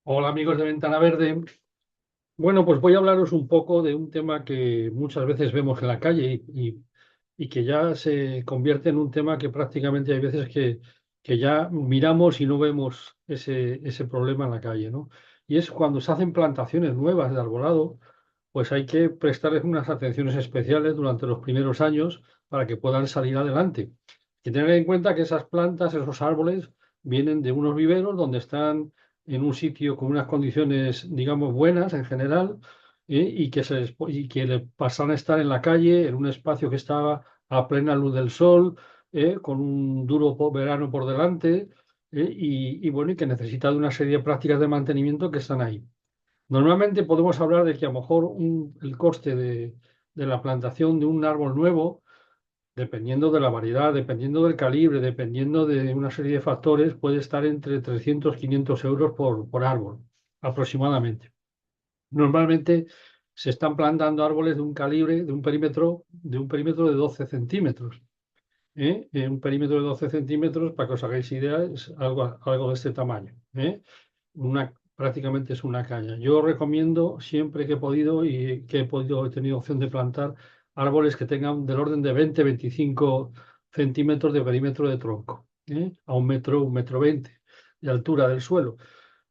Hola amigos de Ventana Verde. Bueno, pues voy a hablaros un poco de un tema que muchas veces vemos en la calle y que ya se convierte en un tema que prácticamente hay veces que ya miramos y no vemos ese problema en la calle, ¿no? Y es cuando se hacen plantaciones nuevas de arbolado, pues hay que prestarles unas atenciones especiales durante los primeros años para que puedan salir adelante. Hay que tener en cuenta que esas plantas, esos árboles, vienen de unos viveros donde están en un sitio con unas condiciones, digamos, buenas en general, y que le pasan a estar en la calle, en un espacio que estaba a plena luz del sol, con un duro verano por delante, y bueno, y que necesita de una serie de prácticas de mantenimiento que están ahí. Normalmente podemos hablar de que a lo mejor el coste de la plantación de un árbol nuevo, dependiendo de la variedad, dependiendo del calibre, dependiendo de una serie de factores, puede estar entre 300 y 500 euros por árbol, aproximadamente. Normalmente se están plantando árboles de un calibre, de un perímetro de 12 centímetros. Un perímetro de 12 centímetros, para que os hagáis idea, es algo de este tamaño. Prácticamente es una caña. Yo recomiendo siempre que he podido he tenido opción de plantar árboles que tengan del orden de 20-25 centímetros de perímetro de tronco, a un metro 20 de altura del suelo.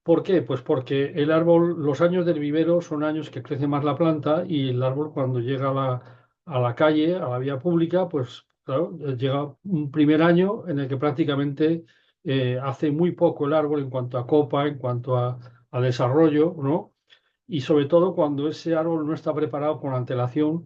¿Por qué? Pues porque el árbol, los años del vivero son años que crece más la planta y el árbol cuando llega a la calle, a la vía pública, pues claro, llega un primer año en el que prácticamente hace muy poco el árbol en cuanto a copa, en cuanto a desarrollo, ¿no? Y sobre todo cuando ese árbol no está preparado con antelación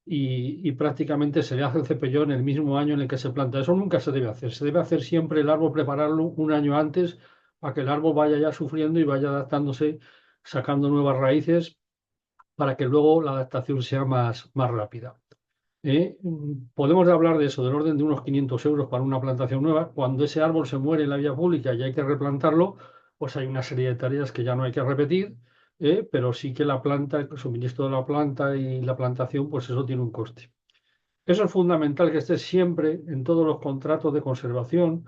y prácticamente se le hace el cepellón el mismo año en el que se planta. Eso nunca se debe hacer. Se debe hacer siempre el árbol, prepararlo un año antes para que el árbol vaya ya sufriendo y vaya adaptándose, sacando nuevas raíces para que luego la adaptación sea más rápida. Podemos hablar de eso, del orden de unos 500 euros para una plantación nueva. Cuando ese árbol se muere en la vía pública y hay que replantarlo, pues hay una serie de tareas que ya no hay que repetir, pero sí que la planta, el suministro de la planta y la plantación, pues eso tiene un coste. Eso es fundamental que esté siempre en todos los contratos de conservación,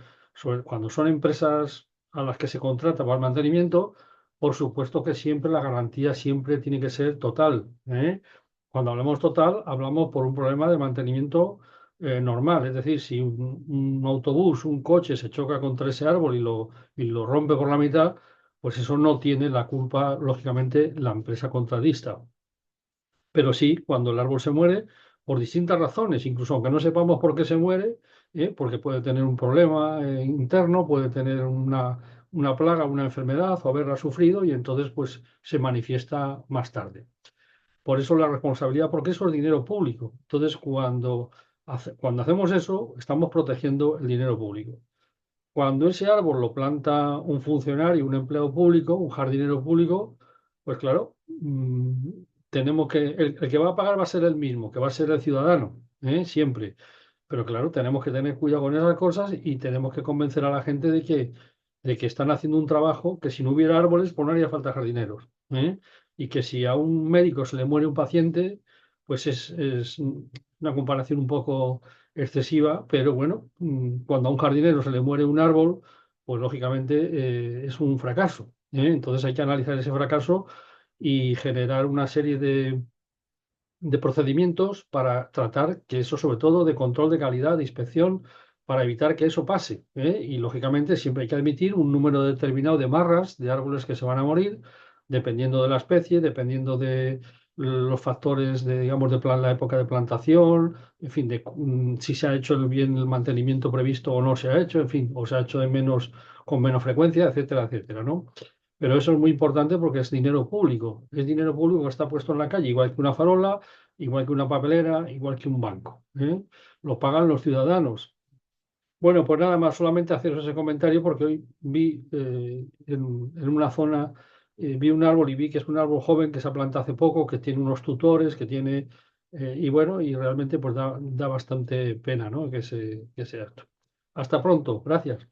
cuando son empresas a las que se contrata para el mantenimiento, por supuesto que siempre la garantía siempre tiene que ser total. Cuando hablamos total, hablamos por un problema de mantenimiento normal, es decir, si un autobús, un coche se choca contra ese árbol y lo rompe por la mitad, pues eso no tiene la culpa, lógicamente, la empresa contratista. Pero sí, cuando el árbol se muere, por distintas razones, incluso aunque no sepamos por qué se muere, porque puede tener un problema interno, puede tener una plaga, una enfermedad o haberla sufrido y entonces pues se manifiesta más tarde. Por eso la responsabilidad, porque eso es dinero público. Entonces, cuando hacemos eso, estamos protegiendo el dinero público. Cuando ese árbol lo planta un funcionario, un empleado público, un jardinero público, pues claro, tenemos el que va a pagar va a ser el mismo, que va a ser el ciudadano, siempre. Pero claro, tenemos que tener cuidado con esas cosas y tenemos que convencer a la gente de que están haciendo un trabajo que si no hubiera árboles, pues no haría falta jardineros. Y que si a un médico se le muere un paciente, pues es una comparación un poco excesiva, pero bueno, cuando a un jardinero se le muere un árbol, pues lógicamente es un fracaso. Entonces hay que analizar ese fracaso y generar una serie de procedimientos para tratar que eso, sobre todo de control de calidad, de inspección, para evitar que eso pase. Y lógicamente siempre hay que admitir un número determinado de marras de árboles que se van a morir, dependiendo de la especie, dependiendo de los factores de, digamos, la época de plantación, en fin, si se ha hecho bien el mantenimiento previsto o no se ha hecho, en fin, o se ha hecho con menos frecuencia, etcétera, etcétera, ¿no? Pero eso es muy importante porque es dinero público que está puesto en la calle, igual que una farola, igual que una papelera, igual que un banco. Lo pagan los ciudadanos. Bueno, pues nada más, solamente hacer ese comentario porque hoy vi en una zona, vi un árbol y vi que es un árbol joven que se ha plantado hace poco, que tiene unos tutores, y bueno, y realmente pues da bastante pena, ¿no? Que sea esto. Hasta pronto, gracias.